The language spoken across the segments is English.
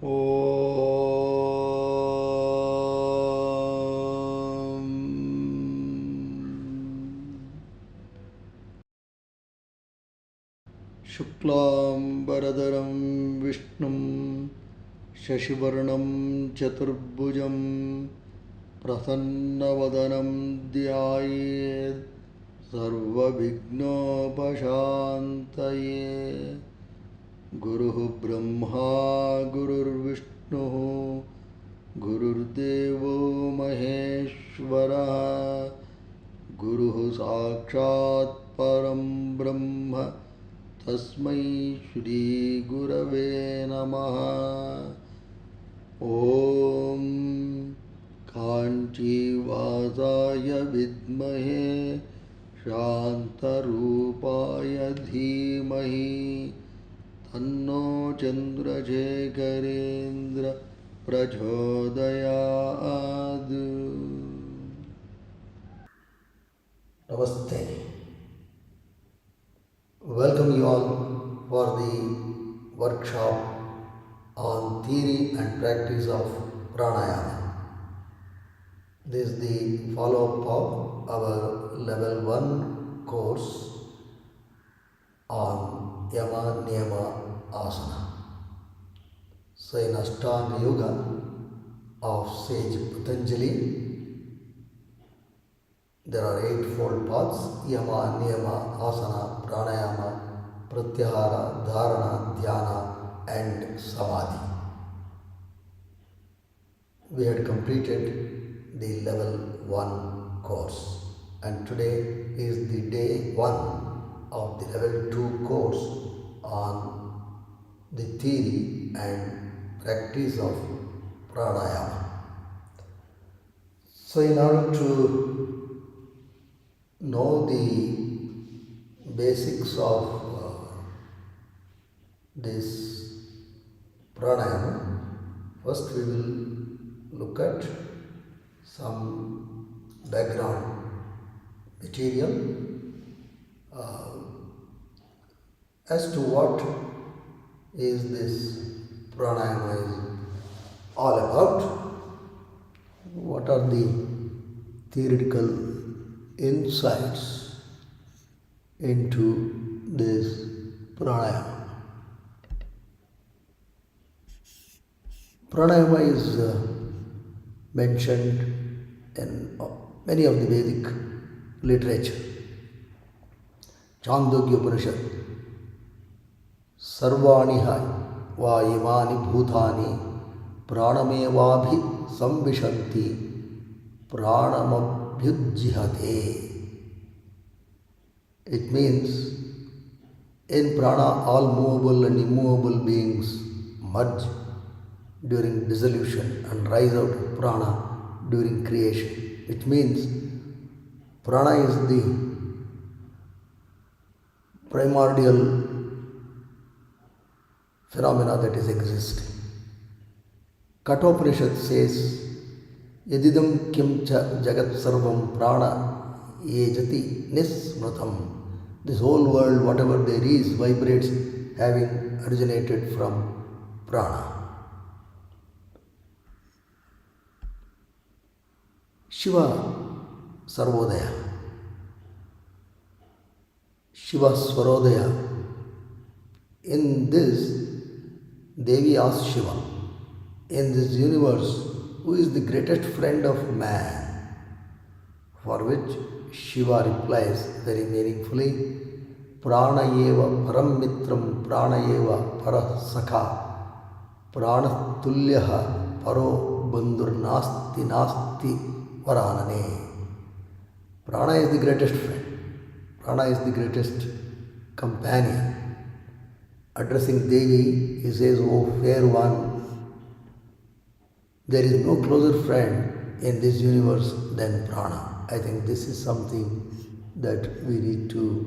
Om Shuklam Baradaram Vishnum Shashivarnam Chaturbhujam Prasannavadanam Dhyayed Sarvabhignopashantaye Guru Brahma Gurur Vishnu Gurur Devo Maheshwara Guru Sakshat Param Brahma Tasmai Shri Gurave Namaha Om Kanchi Vasaya Vidmahe Shantarupaya Dhimahi Tanno Chandrasekharendra Prachodayad. Namaste. Welcome you all for the workshop on theory and practice of pranayama. This is the follow-up of our level 1 course on Yama Niyama Asana. So in Astanga Yoga of sage Patanjali, there are 8-fold paths: Yama, Niyama, Asana, Pranayama, Pratyahara, Dharana, Dhyana and Samadhi. We had completed the level 1 course and today is the day 1 of the level 2 course on the theory and practice of pranayama. So in order to know the basics of this pranayama, first we will look at some background material as to what is this pranayama is all about, what are the theoretical insights into this pranayama. Pranayama is mentioned in many of the Vedic literature. Chandogya Upanishad, Sarvani va imani bhutani pranamevabhi samvishanti pranamabhyujjihate. It means in prana all movable and immovable beings merge during dissolution and rise out of prana during creation. It means prana is the primordial phenomena that is existing. Kathopanishad says, Yadidam kim cha jagat sarvam prana yejati nismratam. This whole world, whatever there is, vibrates having originated from prana. Shiva Sarvodaya, Shiva Swarodaya. In this, Devi asked Shiva, in this universe, who is the greatest friend of man? For which Shiva replies very meaningfully, Prana eva param mitram prana eva parah sakha prana tulyaha paro bandhur nasti nasti varanane. Prana is the greatest friend. Prana is the greatest companion. Addressing Devi, he says, O fair one, there is no closer friend in this universe than prana. I think this is something that we need to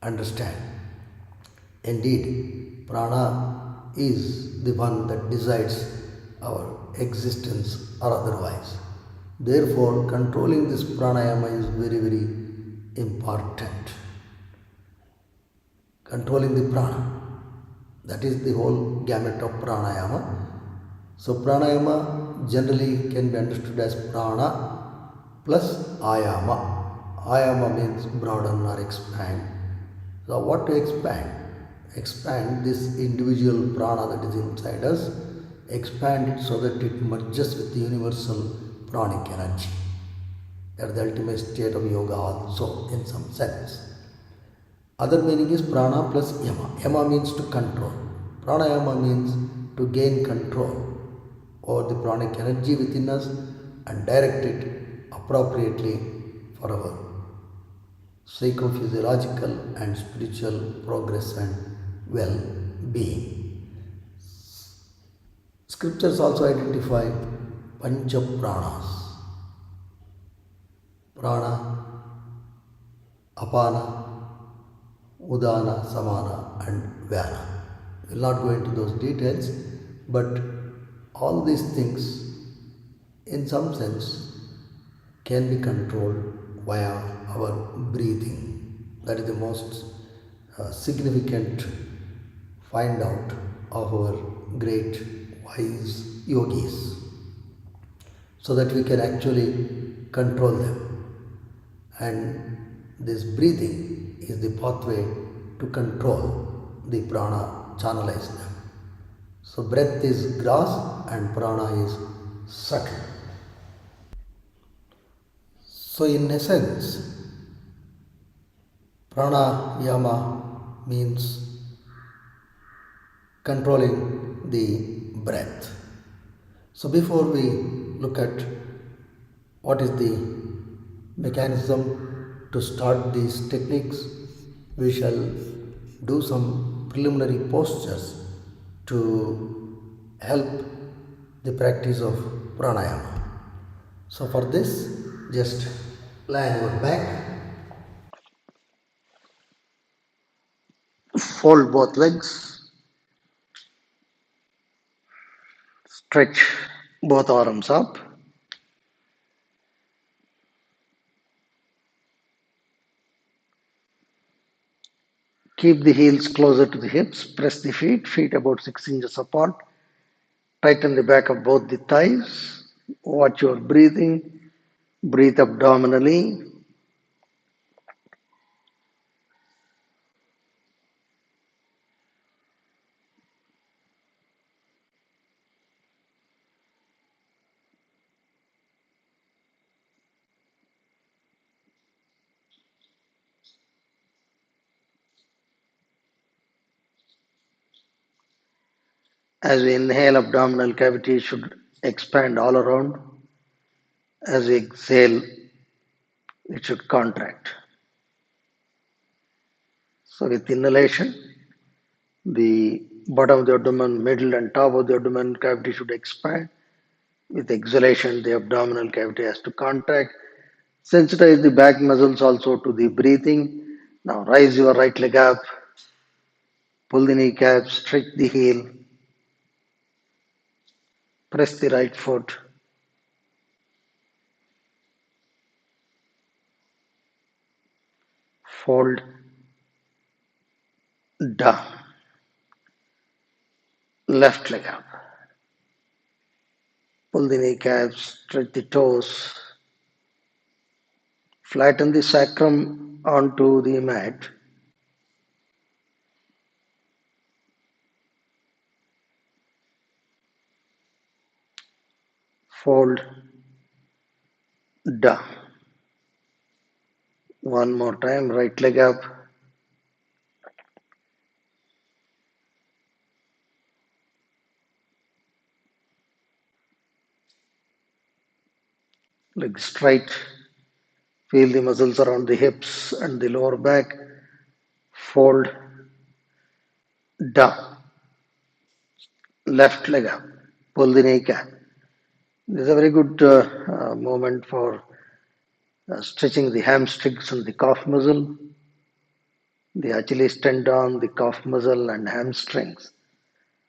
understand. Indeed, prana is the one that decides our existence or otherwise. Therefore, controlling this pranayama is very, very important. Controlling the prana. That is the whole gamut of pranayama. So pranayama generally can be understood as prana plus ayama. Ayama means broaden or expand. So what to expand? Expand this individual prana that is inside us, expand it so that it merges with the universal pranic energy. That is the ultimate state of yoga also in some sense. Other meaning is prana plus yama. Yama means to control. Pranayama means to gain control over the pranic energy within us and direct it appropriately for our psychophysiological and spiritual progress and well-being. Scriptures also identify pancha pranas: prana, apana, udana, samana, and vyana. We will not go into those details, but all these things, in some sense, can be controlled via our breathing. That is the most significant find out of our great wise yogis, so that we can actually control them. And this breathing is the pathway to control the prana, channelize them. So breath is gross and prana is subtle. So in essence, pranayama means controlling the breath. So before we look at what is the mechanism to start these techniques, we shall do some preliminary postures to help the practice of pranayama. So for this, just lie on your back, fold both legs, stretch both arms up, keep the heels closer to the hips, press the feet about 6 inches apart, tighten the back of both the thighs, watch your breathing, breathe abdominally, as we inhale, abdominal cavity should expand all around. As we exhale, it should contract. So with inhalation, the bottom of the abdomen, middle and top of the abdomen cavity should expand. With exhalation, the abdominal cavity has to contract. Sensitize the back muscles also to the breathing. Now rise your right leg up, pull the kneecap, stretch the heel, press the right foot, fold down, left leg up, pull the kneecaps, stretch the toes, flatten the sacrum onto the mat, fold down. One more time, right leg up, leg straight, feel the muscles around the hips and the lower back, fold down, left leg up, pull the kneecap. This is a very good moment for stretching the hamstrings and the calf muscle, the Achilles tendon, the calf muscle, and hamstrings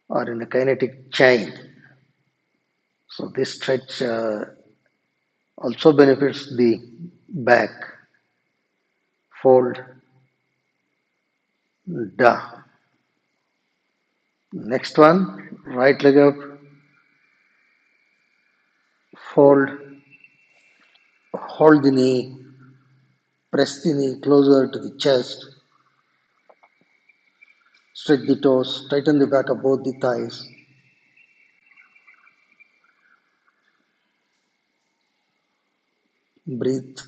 are in a kinetic chain. So this stretch also benefits the back. Fold down, Next one, right leg up, fold, hold the knee, press the knee closer to the chest, stretch the toes, tighten the back of both the thighs, breathe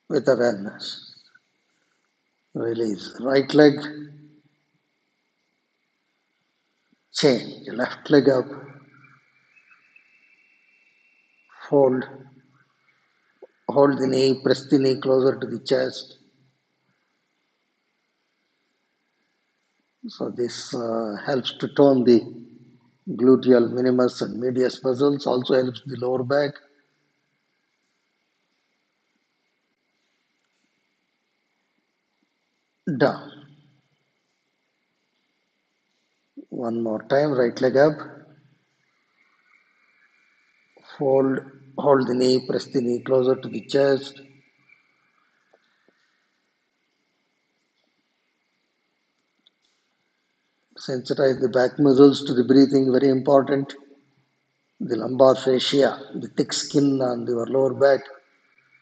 with awareness. Release. Right leg, change. Left leg up, fold, hold the knee, press the knee closer to the chest. So this helps to tone the gluteal minimus and medius muscles, also helps the lower back. Down. One more time, right leg up, fold, hold the knee, press the knee closer to the chest. Sensitize the back muscles to the breathing, very important. The lumbar fascia, the thick skin on your lower back,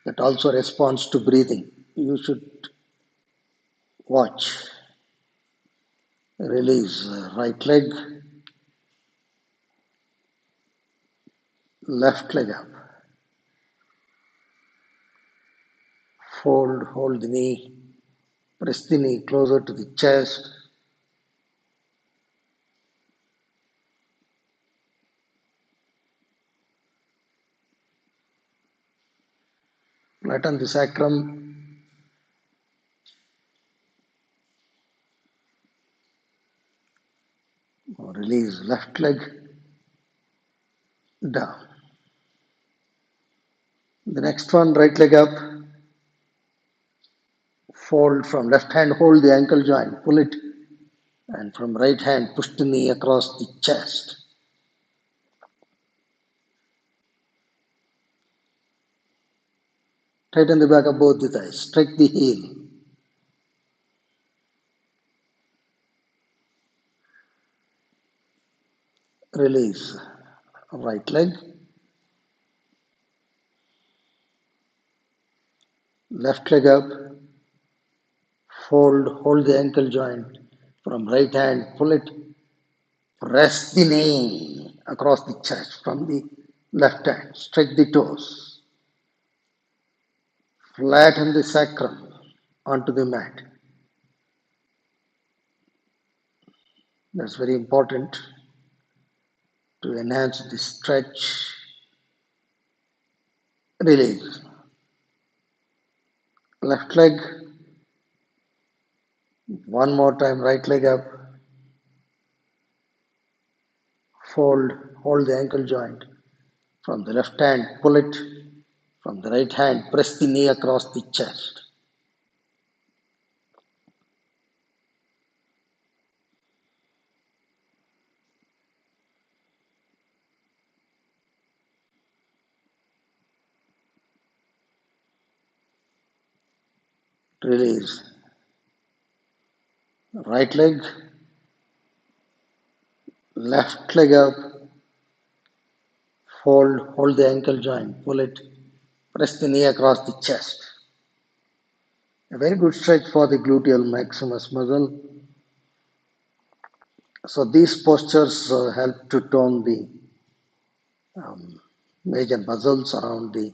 that also responds to breathing. You should watch. Release. Right leg, left leg up. Fold, hold the knee, press the knee closer to the chest. Flatten the sacrum. Release. Left leg down. The next one, right leg up. Fold from left hand, hold the ankle joint, pull it, and from right hand, push the knee across the chest. Tighten the back of both the thighs, strike the heel. Release. Right leg, left leg up, fold, hold the ankle joint. From right hand, pull it, press the knee across the chest from the left hand, stretch the toes, flatten the sacrum onto the mat. That's very important to enhance the stretch. Release. Left leg, one more time, right leg up, fold, hold the ankle joint. From the left hand, pull it. From the right hand, press the knee across the chest. Release. Right leg, left leg up, fold, hold the ankle joint, pull it, press the knee across the chest. A very good stretch for the gluteal maximus muscle. So these postures help to tone the major muscles around the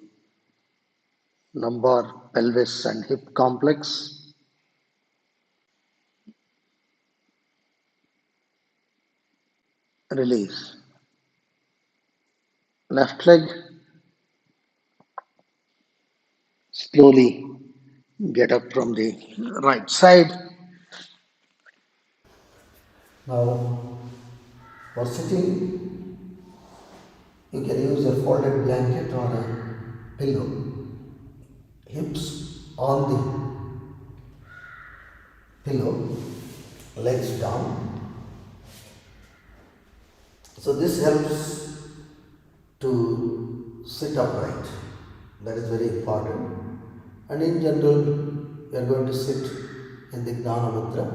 lumbar, pelvis, and hip complex. Release. Left leg, slowly get up from the right side. Now, for sitting, you can use a folded blanket or a pillow. Hips on the pillow, legs down. So this helps to sit upright. That is very important. And in general, we are going to sit in the Gnana Mudra,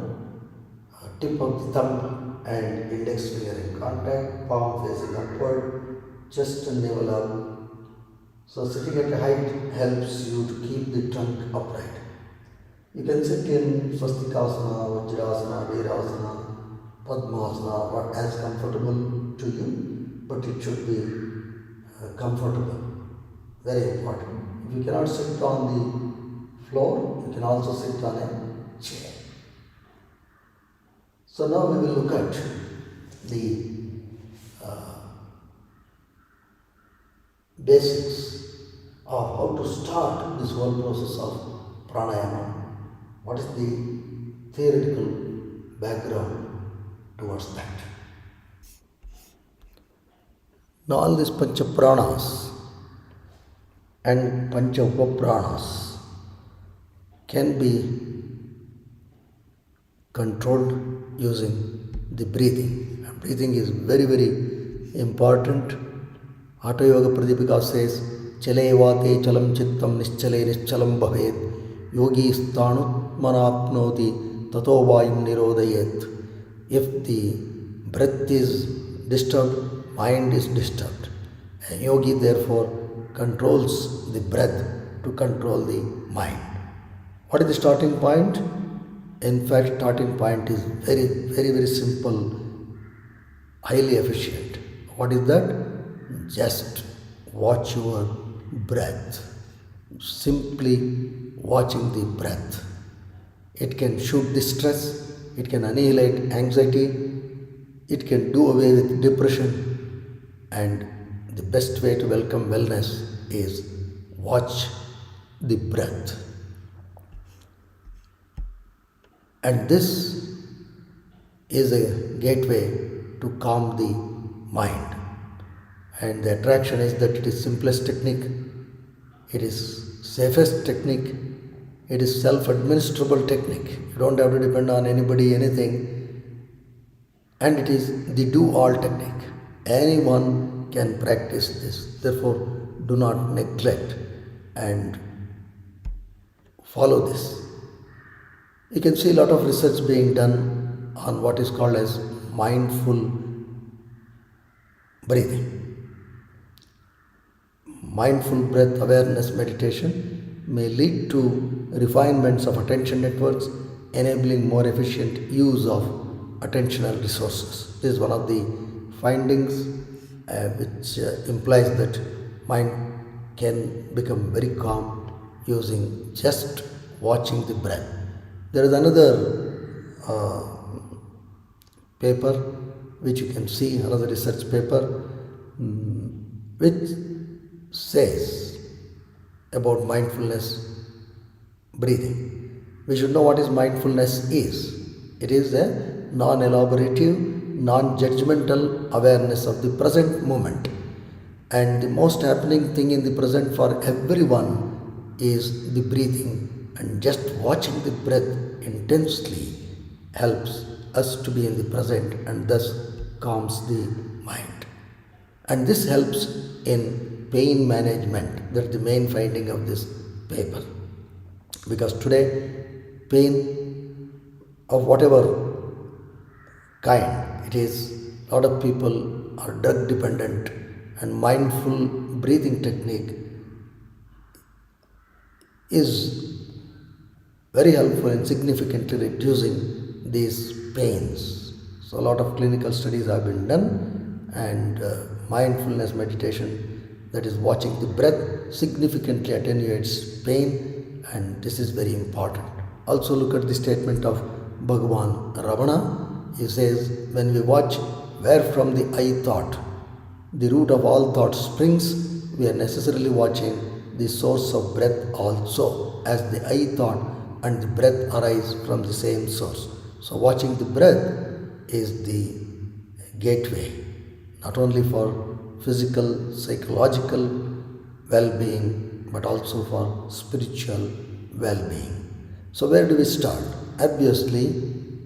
tip of the thumb and index finger in contact, palm facing upward, chest and navel up. So sitting at a height helps you to keep the trunk upright. You can sit in Swastikasana, Vajrasana, Virasana, Padmasana, what as comfortable to you, but it should be comfortable. Very important. If you cannot sit on the floor, you can also sit on a chair. So now we will look at the basics of how to start this whole process of pranayama. What is the theoretical background towards that? Now all these pancha pranas and pancha upapranas can be controlled using the breathing. And breathing is very, very important. Hatha Yoga Pradipika says, Chale vate chalam chittam nischale nischalam bhavet yogi sthanutmanapnoti tato vayum nirodayet. If the breath is disturbed, mind is disturbed. A yogi therefore controls the breath to control the mind. What is the starting point? In fact, starting point is very, very, very simple, highly efficient. What is that? Just watch your breath. Simply watching the breath. It can shoot the stress, it can annihilate anxiety, it can do away with depression, and the best way to welcome wellness is watch the breath. And this is a gateway to calm the mind. And the attraction is that it is simplest technique, it is safest technique, it is self-administrable technique. You don't have to depend on anybody, anything. And it is the do-all technique. Anyone can practice this. Therefore, do not neglect and follow this. You can see a lot of research being done on what is called as mindful breathing. Mindful breath awareness meditation may lead to refinements of attention networks, enabling more efficient use of attentional resources. This is one of the findings which implies that mind can become very calm using just watching the breath. There is another paper which you can see, another research paper which says about mindfulness breathing. We should know what is mindfulness is. It is a non-elaborative, non-judgmental awareness of the present moment. And the most happening thing in the present for everyone is the breathing, and just watching the breath intensely helps us to be in the present and thus calms the mind. And this helps in pain management. That's the main finding of this paper. Because today, pain of whatever kind it is, a lot of people are drug dependent, and mindful breathing technique is very helpful in significantly reducing these pains. So a lot of clinical studies have been done, and mindfulness meditation, that is watching the breath, significantly attenuates pain, and this is very important. Also look at the statement of Bhagavan Ravana. He says, when we watch where from the I thought, the root of all thought springs, we are necessarily watching the source of breath also, as the I thought and the breath arise from the same source. So watching the breath is the gateway, not only for physical, psychological well-being, but also for spiritual well-being. So where do we start? Obviously,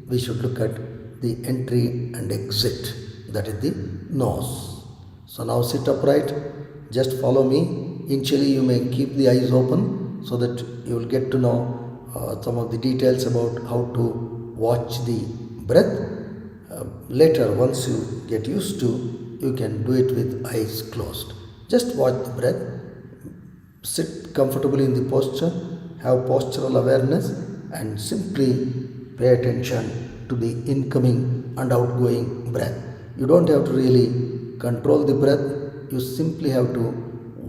we should look at the entry and exit, that is the nose. So now sit upright, just follow me. Initially you may keep the eyes open so that you will get to know some of the details about how to watch the breath. Later, once you get used to, you can do it with eyes closed. Just watch the breath, sit comfortably in the posture, have postural awareness, and simply pay attention to the incoming and outgoing breath. You don't have to really control the breath, you simply have to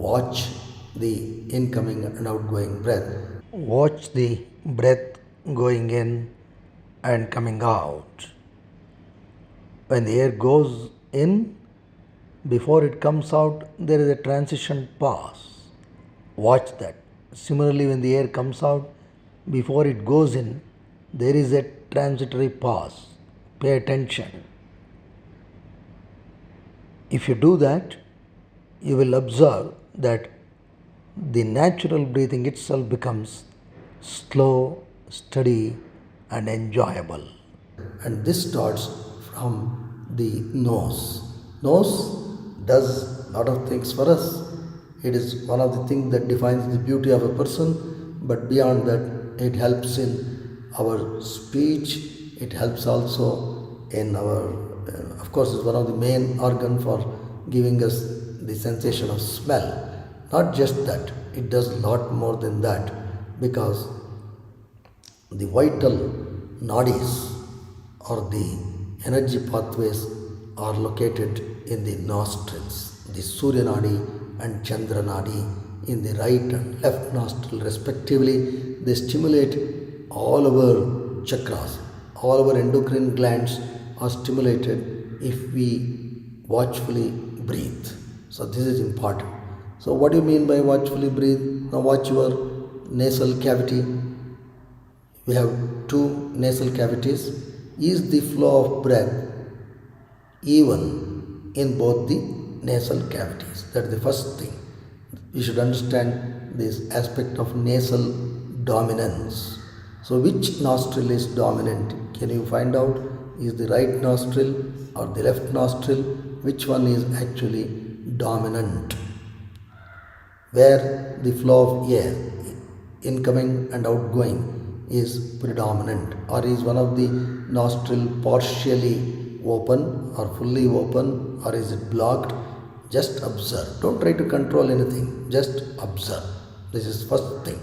watch the incoming and outgoing breath. Watch the breath going in and coming out. When the air goes in, before it comes out, there is a transition pause. Watch that. Similarly, when the air comes out, before it goes in, there is a transitory pause. Pay attention. If you do that, you will observe that the natural breathing itself becomes slow, steady, and enjoyable. And this starts from the nose. Nose does a lot of things for us. It is one of the things that defines the beauty of a person, but beyond that, it helps in our speech. It helps also in our, of course, it's one of the main organ for giving us the sensation of smell. Not just that, it does a lot more than that, because the vital nadis or the energy pathways are located in the nostrils, the Surya Nadi and Chandra Nadi in the right and left nostril respectively. They stimulate all our chakras, all our endocrine glands are stimulated if we watchfully breathe. So this is important. So what do you mean by watchfully breathe? Now watch your nasal cavity. We have two nasal cavities. Is the flow of breath even in both the nasal cavities? That is the first thing. You should understand this aspect of nasal dominance. So which nostril is dominant? Can you find out? Is the right nostril or the left nostril? Which one is actually dominant? Where the flow of air, incoming and outgoing, is predominant, or is one of the nostril partially open or fully open, or is it blocked? Just observe. Don't try to control anything. Just observe. This is first thing.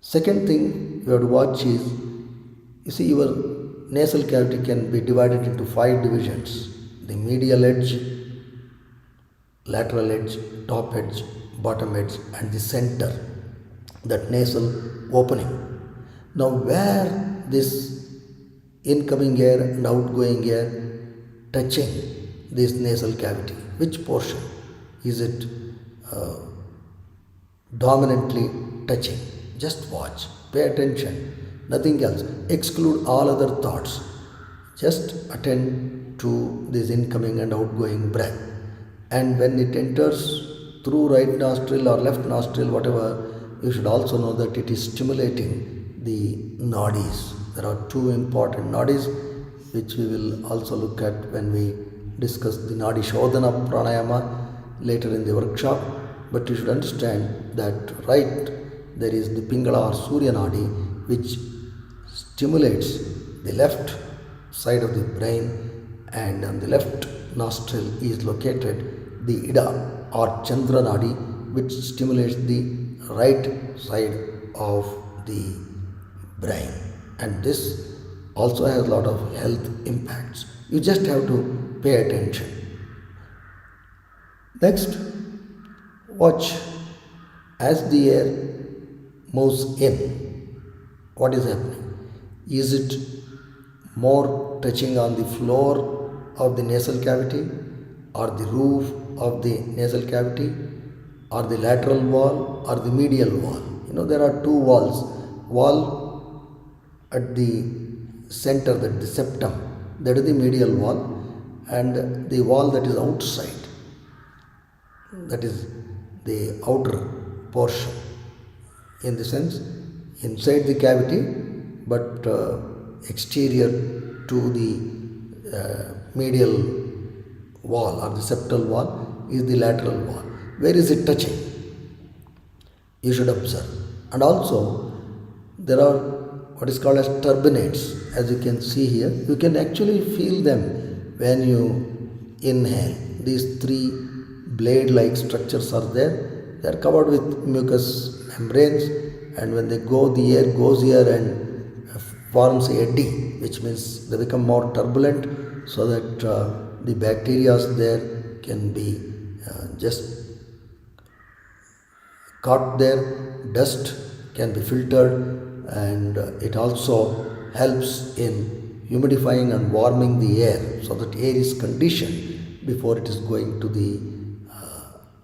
Second thing you have to watch is, you see, your nasal cavity can be divided into 5 divisions: the medial edge, lateral edge, top edge, bottom edge, and the center, that nasal opening. Now where this incoming air and outgoing air touching this nasal cavity, which portion is it dominantly touching? Just watch, pay attention, nothing else. Exclude all other thoughts. Just attend to this incoming and outgoing breath. And when it enters through right nostril or left nostril, whatever, you should also know that it is stimulating the nadis. There are 2 important nadis which we will also look at when we discuss the Nadi Shodhana Pranayama later in the workshop. But you should understand that right there is the Pingala or Surya Nadi, which stimulates the left side of the brain, and on the left nostril is located the Ida or Chandra Nadi, which stimulates the right side of the brain. And this also has a lot of health impacts. You just have to pay attention. Next, watch as the air moves in. What is happening? Is it more touching on the floor of the nasal cavity, or the roof of the nasal cavity, or the lateral wall, or the medial wall? You know, there are 2 walls. Wall at the center, that the septum, that is the medial wall, and the wall that is outside, that is the outer portion, in the sense inside the cavity but exterior to the medial wall or the septal wall is the lateral wall. Where is it touching? You should observe. And also there are what is called as turbinates. As you can see here, you can actually feel them when you inhale. These three blade like structures are there. They are covered with mucous membranes, and when they go, the air goes here and forms a eddy, which means they become more turbulent, so that the bacteria there can be just caught there, dust can be filtered, and it also helps in humidifying and warming the air, so that air is conditioned before it is going to the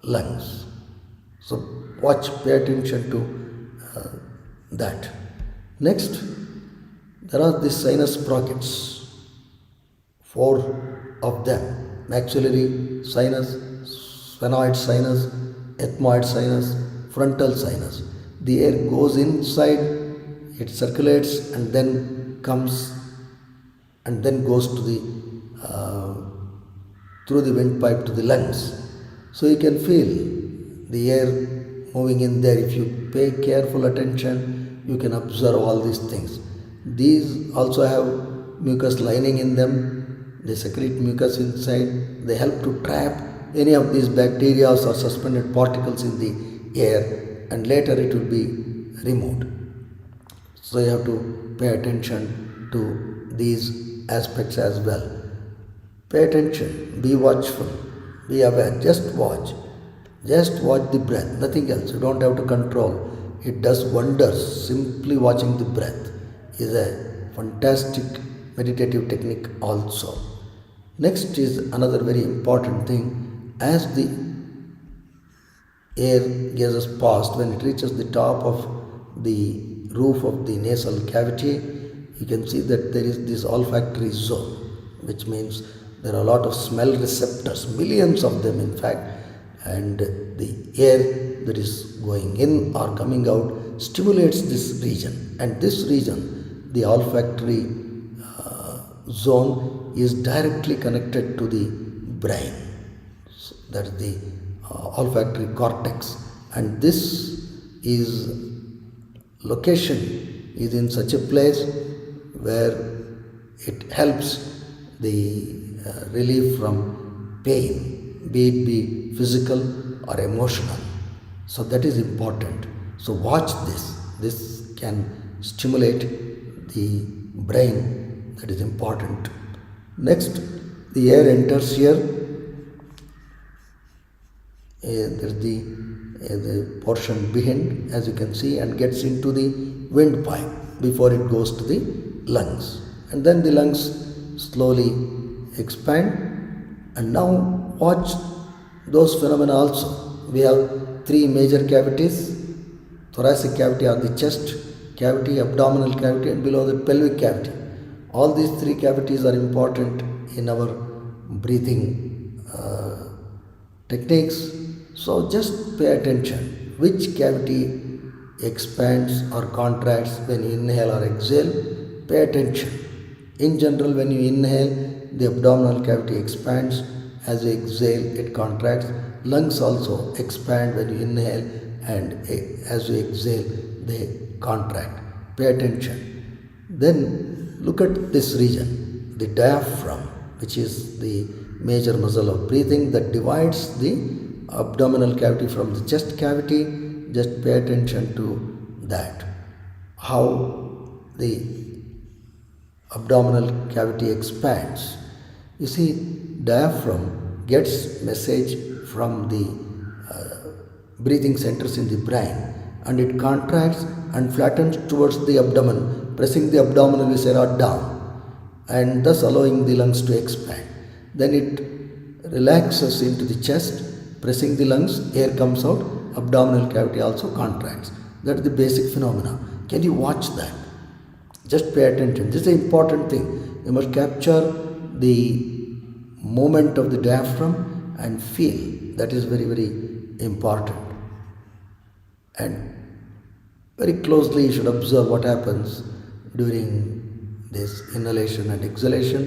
lungs. So pay attention to that. Next, there are the sinus sprockets, 4 of them: maxillary sinus, sphenoid sinus, ethmoid sinus, frontal sinus. The air goes inside, it circulates, and then comes and then goes to the through the windpipe to the lungs. So you can feel the air moving in there. If you pay careful attention, you can observe all these things. These also have mucus lining in them. They secrete mucus inside. They help to trap any of these bacteria or suspended particles in the air, and later it will be removed. So you have to pay attention to these aspects as well. Pay attention, be watchful, be aware, just watch the breath, nothing else. You don't have to control. It does wonders. Simply watching the breath is a fantastic meditative technique also. Next is another very important thing. As the air gases past, when it reaches the top of the roof of the nasal cavity, you can see that there is this olfactory zone, which means there are a lot of smell receptors, millions of them in fact, and the air that is going in or coming out stimulates this region, and this region, the olfactory zone, is directly connected to the brain. So that is the olfactory cortex, and this is location is in such a place where it helps the relief from pain, be it be physical or emotional. So that is important. So watch this. This can stimulate the brain. That is important. Next, the air enters here. There is the portion behind, as you can see, and gets into the windpipe before it goes to the lungs. And then the lungs slowly expand. And now watch those phenomena also. We have 3 major cavities: thoracic cavity or the chest cavity, abdominal cavity, and below the pelvic cavity. All these 3 cavities are important in our breathing techniques. So just pay attention which cavity expands or contracts when you inhale or exhale. Pay attention. In general, when you inhale, the abdominal cavity expands. As you exhale, it contracts. Lungs also expand when you inhale, and as you exhale, they contract. Pay attention. Then look at this region, the diaphragm, which is the major muscle of breathing that divides the abdominal cavity from the chest cavity. Just pay attention to that, how the abdominal cavity expands. You see, diaphragm gets message from the breathing centers in the brain, and it contracts and flattens towards the abdomen, pressing the abdominal viscera down and thus allowing the lungs to expand. Then it relaxes into the chest, pressing the lungs, air comes out, abdominal cavity also contracts. That is the basic phenomena. Can you watch that? Just pay attention. This is an important thing. You must capture the movement of the diaphragm and feel. That is very, very important. And very closely you should observe what happens during this inhalation and exhalation.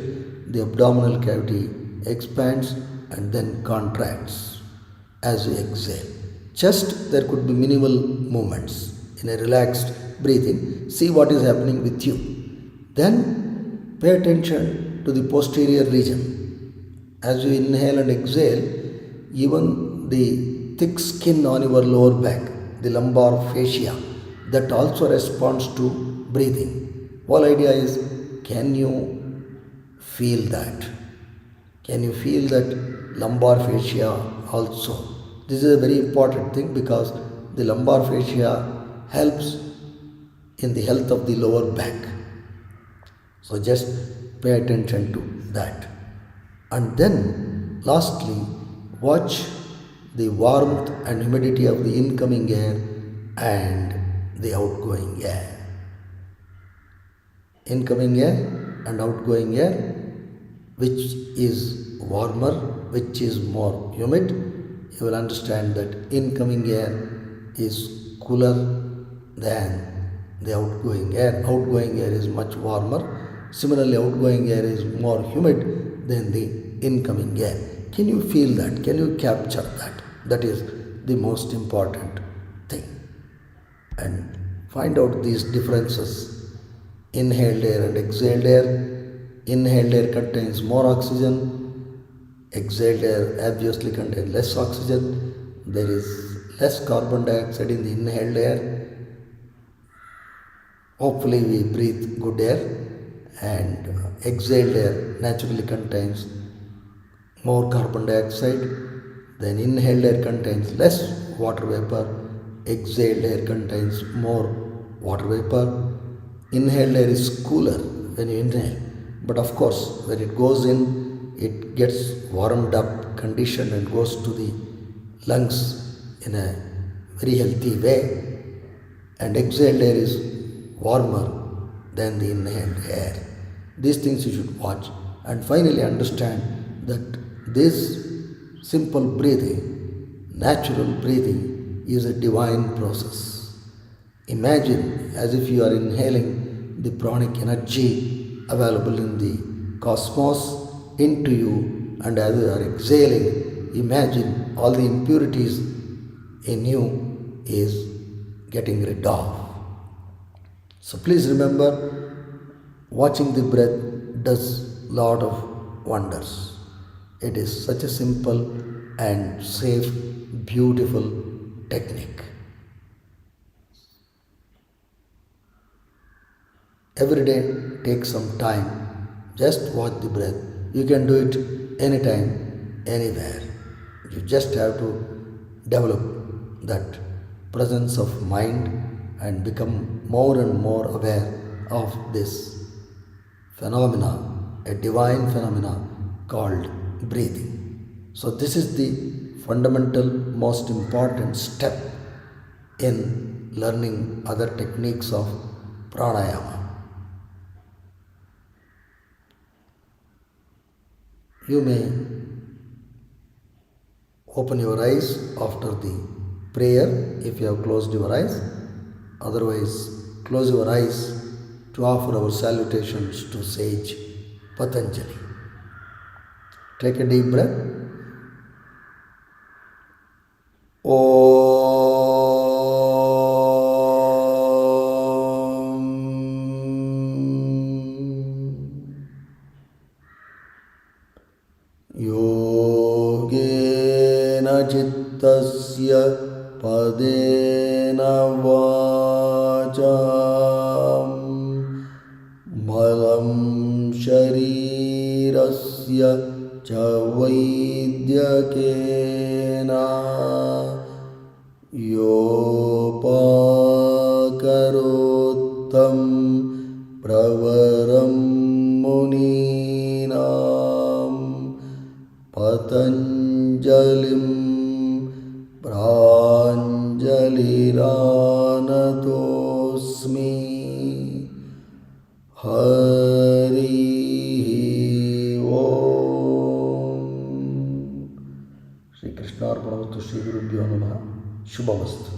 The abdominal cavity expands and then contracts as you exhale. Chest, there could be minimal movements in a relaxed breathing. see what is happening with you. Then pay attention to the posterior region. As you inhale and exhale, even the thick skin on your lower back, the lumbar fascia, that also responds to breathing. Whole idea is, can you feel that? Can you feel that lumbar fascia also? This is a very important thing because the lumbar fascia helps in the health of the lower back. So just pay attention to that. And then lastly, watch the warmth and humidity of the incoming air and the outgoing air. Incoming air and outgoing air, which is warmer, which is more humid. You will understand that incoming air is cooler than the outgoing air. Outgoing air is much warmer. Similarly, outgoing air is more humid than the incoming air. Can you feel that? Can you capture that? That is the most important thing. And find out these differences. Inhaled air and exhaled air. Inhaled air contains more oxygen. Exhaled air obviously contains less oxygen. There is less carbon dioxide in the inhaled air. Hopefully we breathe good air. And exhaled air naturally contains more carbon dioxide. Then inhaled air contains less water vapor. Exhaled air contains more water vapor. Inhaled air is cooler when you inhale. But of course, when it goes in, it gets warmed up, conditioned, and goes to the lungs in a very healthy way. And exhaled air is warmer than the inhaled air. These things you should watch. And finally understand that this simple breathing, natural breathing, is a divine process. Imagine as if you are inhaling the pranic energy available in the cosmos into you, and as you are exhaling, imagine all the impurities in you is getting rid of. So please remember, watching the breath does lot of wonders. It is such a simple and safe, beautiful technique. Every day take some time, just watch the breath. You can do it anytime, anywhere. You just have to develop that presence of mind and become more and more aware of this phenomena, a divine phenomena called breathing. So this is the fundamental, most important step in learning other techniques of pranayama. You may open your eyes after the prayer if you have closed your eyes. Otherwise, close your eyes to offer our salutations to sage Patanjali. Take a deep breath. Yogena chittasya padena vacham malam sharirasya cha vaidyakena yopakarottam pravaram muninam patanjalim pranjaliranatosmi hari om. Shri Krishna Arpanamatu Shri Gurubhyo Namaha. Shubhavasthu.